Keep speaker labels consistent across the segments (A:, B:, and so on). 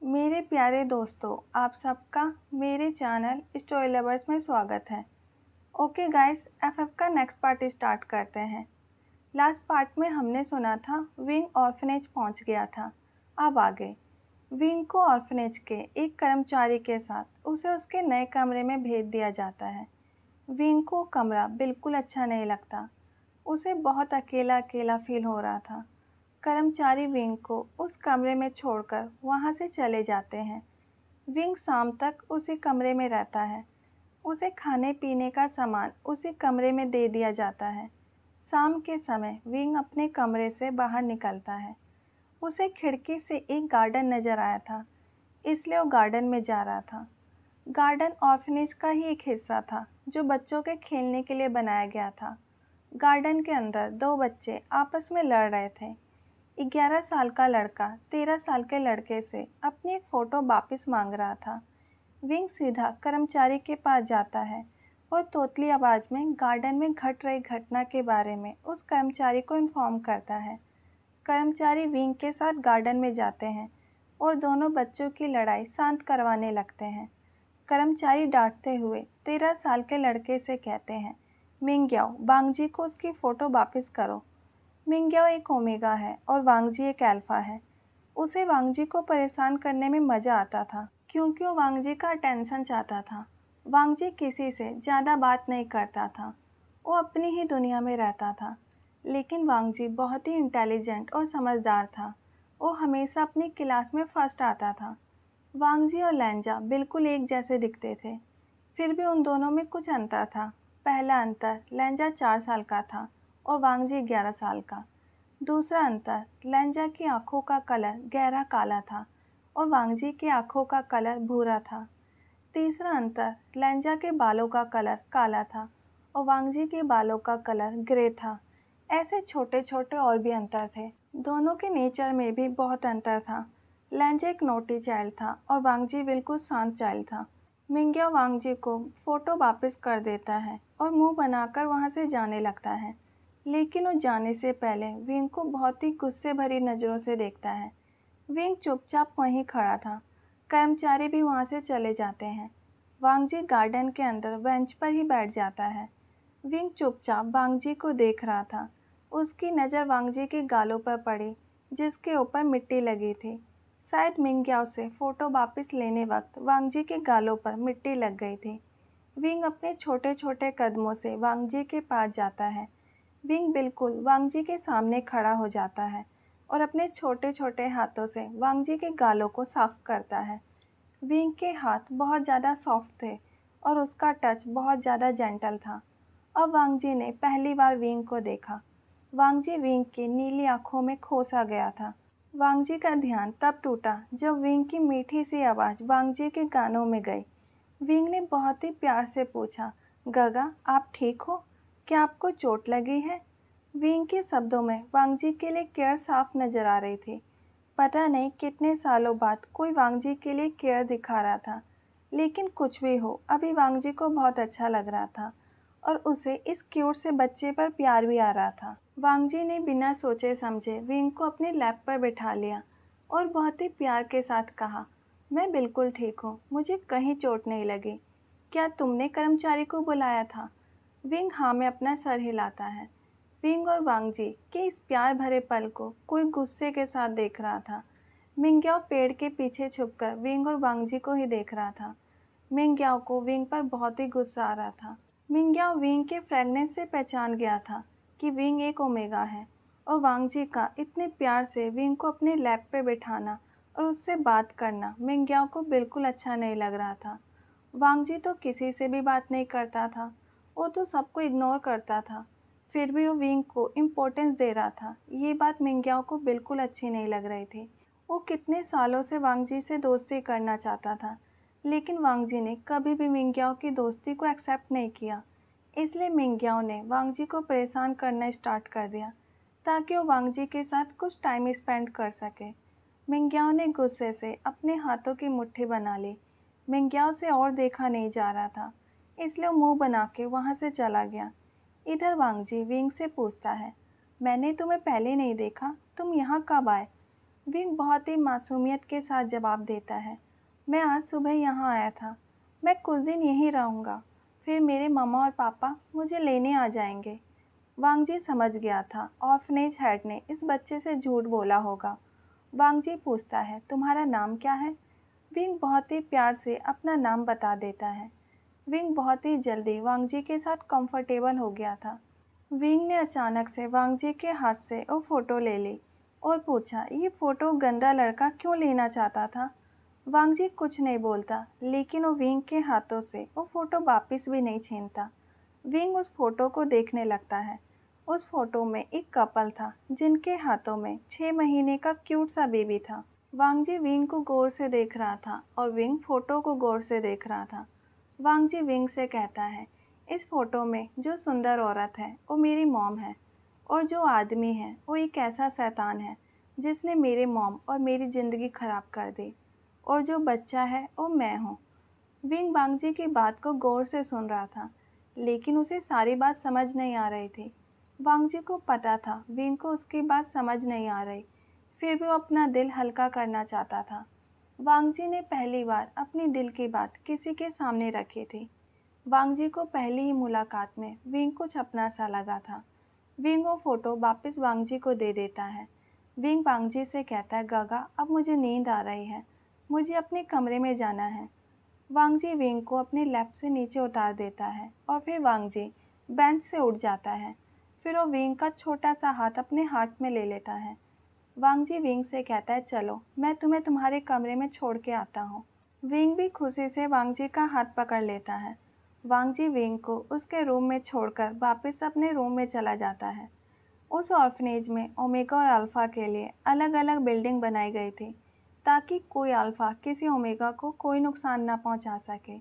A: मेरे प्यारे दोस्तों, आप सबका मेरे चैनल स्टोरी लवर्स में स्वागत है। ओके गाइस, एफएफ का नेक्स्ट पार्ट स्टार्ट करते हैं। लास्ट पार्ट में हमने सुना था विंग ऑर्फनेज पहुंच गया था। अब आगे विंग को ऑर्फनेज के एक कर्मचारी के साथ उसे उसके नए कमरे में भेज दिया जाता है। विंग को कमरा बिल्कुल अच्छा नहीं लगता। उसे बहुत अकेला अकेला फील हो रहा था। कर्मचारी विंग को उस कमरे में छोड़कर वहां से चले जाते हैं। विंग शाम तक उसी कमरे में रहता है। उसे खाने पीने का सामान उसी कमरे में दे दिया जाता है। शाम के समय विंग अपने कमरे से बाहर निकलता है। उसे खिड़की से एक गार्डन नज़र आया था, इसलिए वो गार्डन में जा रहा था। गार्डन ऑर्फनेज का ही एक हिस्सा था जो बच्चों के खेलने के लिए बनाया गया था। गार्डन के अंदर दो बच्चे आपस में लड़ रहे थे। 11 साल का लड़का 13 साल के लड़के से अपनी एक फ़ोटो वापस मांग रहा था। विंग सीधा कर्मचारी के पास जाता है और तोतली आवाज़ में गार्डन में घट रही घटना के बारे में उस कर्मचारी को इन्फॉर्म करता है। कर्मचारी विंग के साथ गार्डन में जाते हैं और दोनों बच्चों की लड़ाई शांत करवाने लगते हैं। कर्मचारी डांटते हुए 13 साल के लड़के से कहते हैं, मिंग्याओ, बांगजी को उसकी फ़ोटो वापस करो। मिंग्याओ एक ओमेगा है और वांगजी एक अल्फा है। उसे वांगजी को परेशान करने में मज़ा आता था क्योंकि वो वांगजी का अटेंशन चाहता था। वांगजी किसी से ज़्यादा बात नहीं करता था, वो अपनी ही दुनिया में रहता था। लेकिन वांगजी बहुत ही इंटेलिजेंट और समझदार था। वो हमेशा अपनी क्लास में फर्स्ट आता था। वांगजी और लैंजा बिल्कुल एक जैसे दिखते थे, फिर भी उन दोनों में कुछ अंतर था। पहला अंतर, लैंजा 4 साल का था और वांगजी 11 साल का। दूसरा अंतर, लैंजा की आंखों का कलर गहरा काला था और वांगजी की आंखों का कलर भूरा था। तीसरा अंतर, लैंजा के बालों का कलर काला था और वांगजी के बालों का कलर ग्रे था। ऐसे छोटे छोटे और भी अंतर थे। दोनों के नेचर में भी बहुत अंतर था। लैंजा एक नोटी चाइल्ड था और वांगजी बिल्कुल शांत चाइल्ड था। मिंग्या वांगजी को फ़ोटो वापस कर देता है और मुंह बनाकर वहां से जाने लगता है। लेकिन वो जाने से पहले विंग को बहुत ही गुस्से भरी नज़रों से देखता है। विंग चुपचाप वहीं खड़ा था। कर्मचारी भी वहां से चले जाते हैं। वांगजी गार्डन के अंदर बेंच पर ही बैठ जाता है। विंग चुपचाप वांगजी को देख रहा था। उसकी नज़र वांगजी के गालों पर पड़ी जिसके ऊपर मिट्टी लगी थी। शायद मिंग्याओ से फ़ोटो वापस लेने वक्त वांगजी के गालों पर मिट्टी लग गई थी। विंग अपने छोटे छोटे कदमों से वांगजी के पास जाता है। विंग बिल्कुल वांगजी के सामने खड़ा हो जाता है और अपने छोटे छोटे हाथों से वांगजी के गालों को साफ करता है। विंग के हाथ बहुत ज़्यादा सॉफ्ट थे और उसका टच बहुत ज़्यादा जेंटल था। अब वांगजी ने पहली बार विंग को देखा। वांगजी विंग की नीली आंखों में खो सा गया था। वांगजी का ध्यान तब टूटा जब विंग की मीठी सी आवाज़ वांगजी के कानों में गई। विंग ने बहुत ही प्यार से पूछा, गगा, आप ठीक हो? क्या आपको चोट लगी है? विंग के शब्दों में वांगजी के लिए केयर साफ नजर आ रही थी। पता नहीं कितने सालों बाद कोई वांगजी के लिए केयर दिखा रहा था। लेकिन कुछ भी हो, अभी वांगजी को बहुत अच्छा लग रहा था और उसे इस क्यूट से बच्चे पर प्यार भी आ रहा था। वांगजी ने बिना सोचे समझे विंग को अपने लैप पर बिठा लिया और बहुत ही प्यार के साथ कहा, मैं बिल्कुल ठीक हूँ, मुझे कहीं चोट नहीं लगी। क्या तुमने कर्मचारी को बुलाया था? विंग हाँ में अपना सर हिलाता है। विंग और वांगजी के इस प्यार भरे पल को कोई गुस्से के साथ देख रहा था। मिंग्याओ पेड़ के पीछे छुपकर विंग और वांगजी को ही देख रहा था। मिंग्याओ को विंग पर बहुत ही गुस्सा आ रहा था। मिंग्याओ विंग के फ्रेगनेंस से पहचान गया था कि विंग एक ओमेगा है और वांगजी का इतने प्यार से विंग को अपने लैप पे बिठाना और उससे बात करना मिंग्याओ को बिल्कुल अच्छा नहीं लग रहा था। वांगजी तो किसी से भी बात नहीं करता था, वो तो सबको इग्नोर करता था। फिर भी वो विंग को इम्पोर्टेंस दे रहा था। ये बात मिंग्याओ को बिल्कुल अच्छी नहीं लग रही थी। वो कितने सालों से वांगजी से दोस्ती करना चाहता था, लेकिन वांगजी ने कभी भी मिंग्याओ की दोस्ती को एक्सेप्ट नहीं किया। इसलिए मिंग्याओ ने वांगजी को परेशान करना स्टार्ट कर दिया ताकि वो वांगजी के साथ कुछ टाइम स्पेंड कर सके। मिंग्याओ ने गुस्से से अपने हाथों की मुट्ठी बना ली। मिंग्याओ से और देखा नहीं जा रहा था, इसलिए वो मुंह बना के वहाँ से चला गया। इधर वांगजी विंग से पूछता है, मैंने तुम्हें पहले नहीं देखा, तुम यहाँ कब आए? विंग बहुत ही मासूमियत के साथ जवाब देता है, मैं आज सुबह यहाँ आया था। मैं कुछ दिन यहीं रहूँगा, फिर मेरे मम्मा और पापा मुझे लेने आ जाएंगे। वांगजी समझ गया था ऑर्फनेज हेड ने इस बच्चे से झूठ बोला होगा। वांगजी पूछता है, तुम्हारा नाम क्या है? विंग बहुत ही प्यार से अपना नाम बता देता है। विंग बहुत ही जल्दी वांगजी के साथ कंफर्टेबल हो गया था। विंग ने अचानक से वांगजी के हाथ से वो फ़ोटो ले ली और पूछा, ये फ़ोटो गंदा लड़का क्यों लेना चाहता था? वांगजी कुछ नहीं बोलता, लेकिन वो विंग के हाथों से वो फ़ोटो वापस भी नहीं छीनता। विंग उस फ़ोटो को देखने लगता है। उस फ़ोटो में एक कपल था जिनके हाथों में 6 महीने का क्यूट सा बेबी था। वांगजी विंग को गौर से देख रहा था और विंग फ़ोटो को गौर से देख रहा था। वांगजी विंग से कहता है, इस फ़ोटो में जो सुंदर औरत है वो मेरी मॉम है और जो आदमी है वो एक ऐसा शैतान है जिसने मेरे मॉम और मेरी ज़िंदगी ख़राब कर दी, और जो बच्चा है वो मैं हूँ। विंग वांगजी की बात को गौर से सुन रहा था, लेकिन उसे सारी बात समझ नहीं आ रही थी। वांगजी को पता था विंग को उसकी बात समझ नहीं आ रही, फिर भी वो अपना दिल हल्का करना चाहता था। वांगजी ने पहली बार अपनी दिल की बात किसी के सामने रखी थी। वांगजी को पहली ही मुलाकात में विंग कुछ अपना सा लगा था। विंग वो फ़ोटो वापस वांगजी को दे देता है। विंग वांगजी से कहता है, गगा अब मुझे नींद आ रही है, मुझे अपने कमरे में जाना है। वांगजी विंग को अपने लैप से नीचे उतार देता है और फिर वांगजी बेंच से उठ जाता है। फिर वो विंग का छोटा सा हाथ अपने हाथ में ले लेता है। वांगजी विंग से कहता है, चलो मैं तुम्हें तुम्हारे कमरे में छोड़ के आता हूँ। विंग भी खुशी से वांगजी का हाथ पकड़ लेता है। वांगजी विंग को उसके रूम में छोड़कर वापस अपने रूम में चला जाता है। उस ऑर्फनेज में ओमेगा और अल्फ़ा के लिए अलग अलग बिल्डिंग बनाई गई थी ताकि कोई अल्फ़ा किसी ओमेगा को कोई नुकसान ना पहुंचा सके।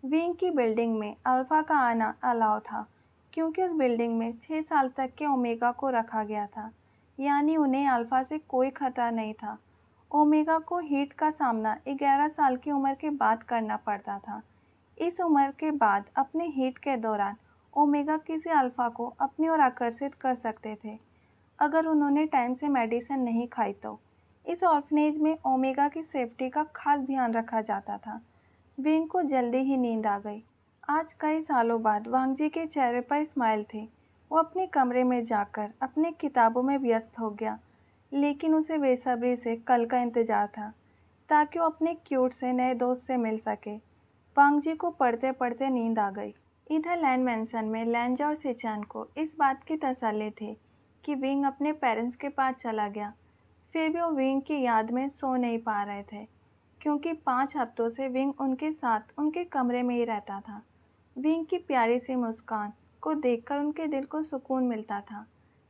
A: विंग की बिल्डिंग में अल्फ़ा का आना अलाउ था क्योंकि उस बिल्डिंग में 6 साल तक के ओमेगा को रखा गया था, यानी उन्हें अल्फ़ा से कोई खतरा नहीं था। ओमेगा को हीट का सामना 11 साल की उम्र के बाद करना पड़ता था। इस उम्र के बाद अपने हीट के दौरान ओमेगा किसी अल्फ़ा को अपनी ओर आकर्षित कर सकते थे, अगर उन्होंने टाइम से मेडिसिन नहीं खाई तो। इस ऑर्फनेज में ओमेगा की सेफ्टी का खास ध्यान रखा जाता था। विंग को जल्दी ही नींद आ गई। आज कई सालों बाद वांगजी के चेहरे पर स्माइल थी। वो अपने कमरे में जाकर अपनी किताबों में व्यस्त हो गया, लेकिन उसे बेसब्री से कल का इंतज़ार था ताकि वो अपने क्यूट से नए दोस्त से मिल सके। वांगजी को पढ़ते पढ़ते नींद आ गई। इधर लैंड मैंसन में लैंजा और सिचान को इस बात की तसल्ली थी कि विंग अपने पेरेंट्स के पास चला गया। फिर भी वो विंग की याद में सो नहीं पा रहे थे क्योंकि 5 हफ्तों से विंग उनके साथ उनके कमरे में ही रहता था। विंग की प्यारी सी मुस्कान को देखकर उनके दिल को सुकून मिलता था।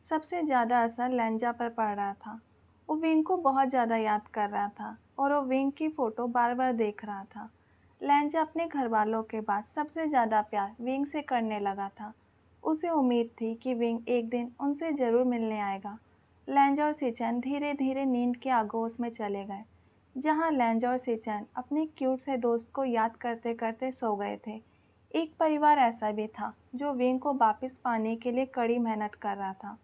A: सबसे ज़्यादा असर लैंजा पर पड़ रहा था। वो विंग को बहुत ज़्यादा याद कर रहा था और वो विंग की फ़ोटो बार बार देख रहा था। लैंजा अपने घर वालों के बाद सबसे ज़्यादा प्यार विंग से करने लगा था। उसे उम्मीद थी कि विंग एक दिन उनसे ज़रूर मिलने आएगा। लैंजा और सिचैन धीरे धीरे नींद के आगोश में चले गए, जहाँ लैंजा और सिचैन अपने क्यूट से दोस्त को याद करते करते सो गए थे। एक परिवार ऐसा भी था जो विंग को वापस पाने के लिए कड़ी मेहनत कर रहा था।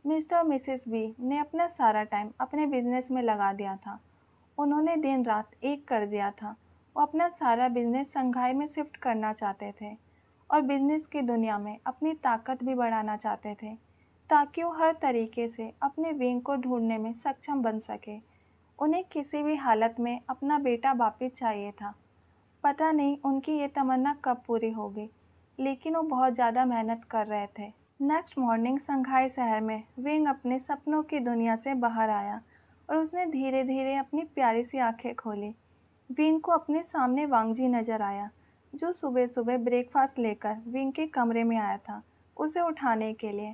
A: मिस्टर और मिसेस बी ने अपना सारा टाइम अपने बिजनेस में लगा दिया था। उन्होंने दिन रात एक कर दिया था। वो अपना सारा बिजनेस शंघाई में शिफ्ट करना चाहते थे और बिजनेस की दुनिया में अपनी ताकत भी बढ़ाना चाहते थे ताकि वो हर तरीके से अपने विंग को ढूंढने में सक्षम बन सके। उन्हें किसी भी हालत में अपना बेटा वापिस चाहिए था। पता नहीं उनकी ये तमन्ना कब पूरी होगी, लेकिन वो बहुत ज़्यादा मेहनत कर रहे थे। नेक्स्ट मॉर्निंग संघाई शहर में विंग अपने सपनों की दुनिया से बाहर आया और उसने धीरे धीरे अपनी प्यारी सी आंखें खोली। विंग को अपने सामने वांगजी नजर आया, जो सुबह सुबह ब्रेकफास्ट लेकर विंग के कमरे में आया था उसे उठाने के लिए।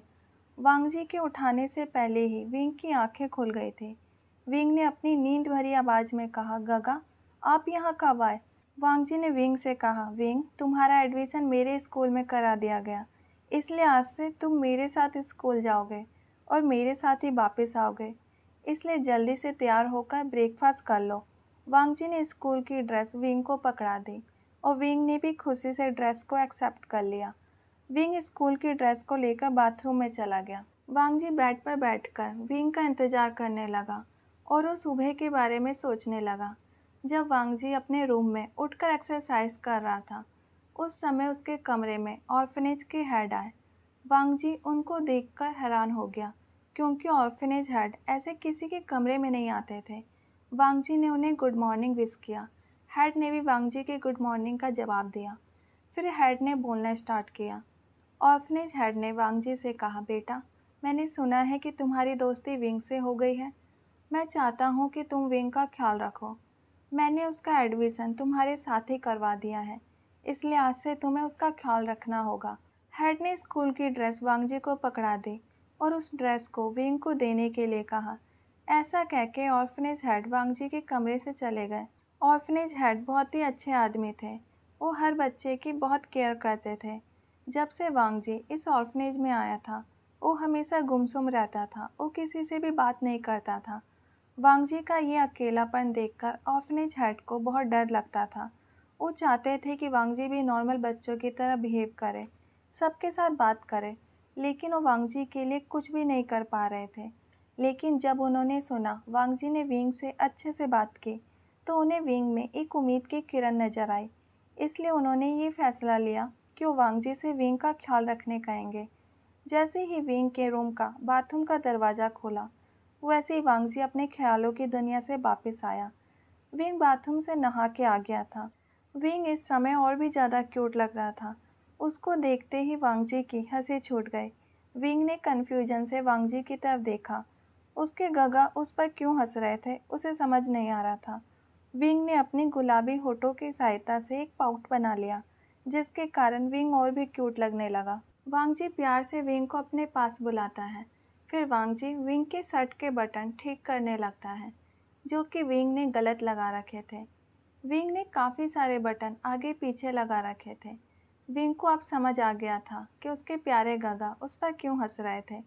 A: वांगजी के उठाने से पहले ही विंग की आंखें खुल गई थी। विंग ने अपनी नींद भरी आवाज़ में कहा, गगा आप यहाँ कब आए? वांगजी ने विंग से कहा, विंग तुम्हारा एडमिशन मेरे स्कूल में करा दिया गया, इसलिए आज से तुम मेरे साथ स्कूल जाओगे और मेरे साथ ही वापस आओगे, इसलिए जल्दी से तैयार होकर ब्रेकफास्ट कर लो। वांगजी ने स्कूल की ड्रेस विंग को पकड़ा दी और विंग ने भी खुशी से ड्रेस को एक्सेप्ट कर लिया। विंग स्कूल की ड्रेस को लेकर बाथरूम में चला गया। वांगजी बेड पर बैठकर विंग का इंतज़ार करने लगा। और वो सुबह के बारे में सोचने लगा। जब वांग जी अपने रूम में उठकर एक्सरसाइज कर रहा था, उस समय उसके कमरे में ऑर्फनेज के हेड आए। वांग जी उनको देखकर हैरान हो गया, क्योंकि ऑर्फनेज हेड ऐसे किसी के कमरे में नहीं आते थे। वांग जी ने उन्हें गुड मॉर्निंग विश किया। हेड ने भी वांग जी के गुड मॉर्निंग का जवाब दिया। फिर हेड ने बोलना स्टार्ट किया। ऑर्फनेज हेड ने वांग जी से कहा, बेटा, मैंने सुना है कि तुम्हारी दोस्ती विंग से हो गई है। मैं चाहता हूँ कि तुम विंग का ख्याल रखो। मैंने उसका एडमिशन तुम्हारे साथ ही करवा दिया है, इसलिए आज से तुम्हें उसका ख्याल रखना होगा। हेड ने स्कूल की ड्रेस वांग जी को पकड़ा दी और उस ड्रेस को विंग को देने के लिए कहा। ऐसा कह के ऑर्फनेज हेड वांग जी के कमरे से चले गए। ऑर्फनेज हेड बहुत ही अच्छे आदमी थे। वो हर बच्चे की बहुत केयर करते थे। जब से वांग जी इस ऑर्फनेज में आया था, वो हमेशा गुमसुम रहता था। वो किसी से भी बात नहीं करता था। वांग जी का ये अकेलापन देखकर ऑर्फनेज हेड को बहुत डर लगता था। वो चाहते थे कि वांग जी भी नॉर्मल बच्चों की तरह बिहेव करे, सबके साथ बात करे, लेकिन वो वांग जी के लिए कुछ भी नहीं कर पा रहे थे। लेकिन जब उन्होंने सुना वांग जी ने विंग से अच्छे से बात की, तो उन्हें विंग में एक उम्मीद की किरण नजर आई। इसलिए उन्होंने ये फैसला लिया कि वो वांग जी से विंग का ख्याल रखने कहेंगे। जैसे ही विंग के रूम का बाथरूम का दरवाज़ा खोला, वैसे ही वांग जी अपने ख्यालों की दुनिया से वापस आया। विंग बाथरूम से नहा के आ गया था। विंग इस समय और भी ज़्यादा क्यूट लग रहा था। उसको देखते ही वांग जी की हंसी छूट गई। विंग ने कन्फ्यूजन से वांग जी की तरफ देखा। उसके गगा उस पर क्यों हंस रहे थे, उसे समझ नहीं आ रहा था। विंग ने अपनी गुलाबी होठों की सहायता से एक पाउट बना लिया, जिसके कारण विंग और भी क्यूट लगने लगा। वांग जी प्यार से विंग को अपने पास बुलाता है। फिर वांग जी विंग के शर्ट के बटन ठीक करने लगता है, जो कि विंग ने गलत लगा रखे थे। विंग ने काफ़ी सारे बटन आगे पीछे लगा रखे थे। विंग को अब समझ आ गया था कि उसके प्यारे गगा उस पर क्यों हंस रहे थे।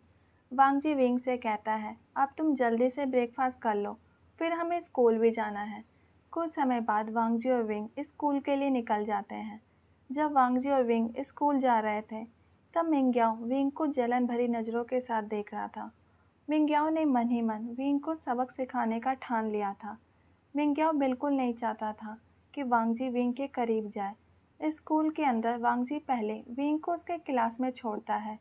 A: वांग जी विंग से कहता है, अब तुम जल्दी से ब्रेकफास्ट कर लो, फिर हमें स्कूल भी जाना है। कुछ समय बाद वांग जी और विंग स्कूल के लिए निकल जाते हैं। जब वांग जी और विंग स्कूल जा रहे थे, तब मिंग्याओ विंग को जलन भरी नज़रों के साथ देख रहा था। मिंग्याओ ने मन ही मन विंग को सबक सिखाने का ठान लिया था। मिंग्याओ बिल्कुल नहीं चाहता था कि वांग जी विंग के करीब जाए। स्कूल के अंदर वांग जी पहले विंग को उसके क्लास में छोड़ता है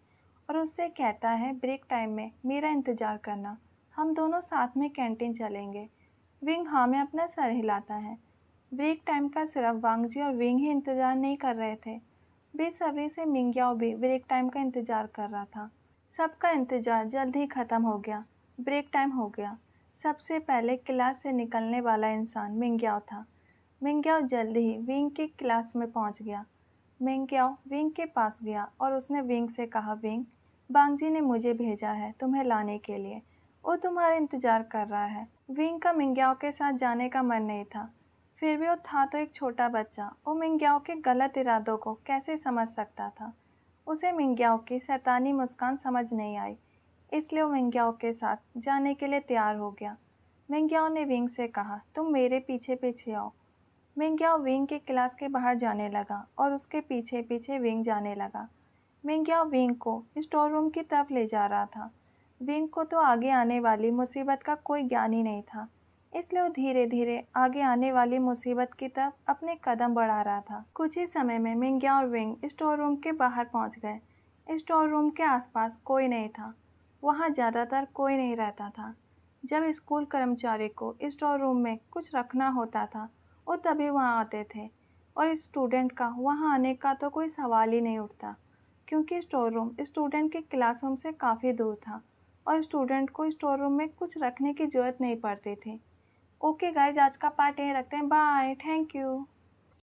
A: और उससे कहता है, ब्रेक टाइम में मेरा इंतज़ार करना, हम दोनों साथ में कैंटीन चलेंगे। विंग हाँ में अपना सर हिलाता है। ब्रेक टाइम का सिर्फ वांग जी और विंग ही इंतज़ार नहीं कर रहे थे, बेसब्री से मिंग्याओ भी ब्रेक टाइम का इंतज़ार कर रहा था। सबका इंतज़ार जल्द ही ख़त्म हो गया। ब्रेक टाइम हो गया। सबसे पहले क्लास से निकलने वाला इंसान मिंग्याओ था। मिंग्याओ जल्द ही विंग की क्लास में पहुंच गया। मिंग्याओ विंग के पास गया और उसने विंग से कहा, विंग, वांग जी ने मुझे भेजा है तुम्हें लाने के लिए। वो तुम्हारा इंतज़ार कर रहा है। विंग का मिंग्याओ के साथ जाने का मन नहीं था, फिर भी वो था तो एक छोटा बच्चा। वो मिंग्याओ के गलत इरादों को कैसे समझ सकता था। उसे मिंग्याओ की शैतानी मुस्कान समझ नहीं आई, इसलिए वो मिंग्याओ के साथ जाने के लिए तैयार हो गया। मिंग्याओ ने विंग से कहा, तुम मेरे पीछे पीछे आओ। मिंग्याओ विंग के क्लास के बाहर जाने लगा और उसके पीछे पीछे विंग जाने लगा। मिंग्याओ विंग को स्टोर रूम की तरफ ले जा रहा था। विंग को तो आगे आने वाली मुसीबत का कोई ज्ञान ही नहीं था, इसलिए वो धीरे धीरे आगे आने वाली मुसीबत की तरफ अपने कदम बढ़ा रहा था। कुछ ही समय में मिंग्याओ और विंग स्टोर रूम के बाहर पहुंच गए। स्टोर रूम के आसपास कोई नहीं था, वहां ज़्यादातर कोई नहीं रहता था। जब स्कूल कर्मचारी को स्टोर रूम में कुछ रखना होता था, वो तभी वहां आते थे, और स्टूडेंट का वहां आने का तो कोई सवाल ही नहीं उठता, क्योंकि स्टोर रूम स्टूडेंट के क्लासरूम से काफ़ी दूर था और स्टूडेंट को स्टोर रूम में कुछ रखने की ज़रूरत नहीं पड़ती थी। ओके गाइज, आज का पार्ट यहीं रखते हैं। Bye, thank you.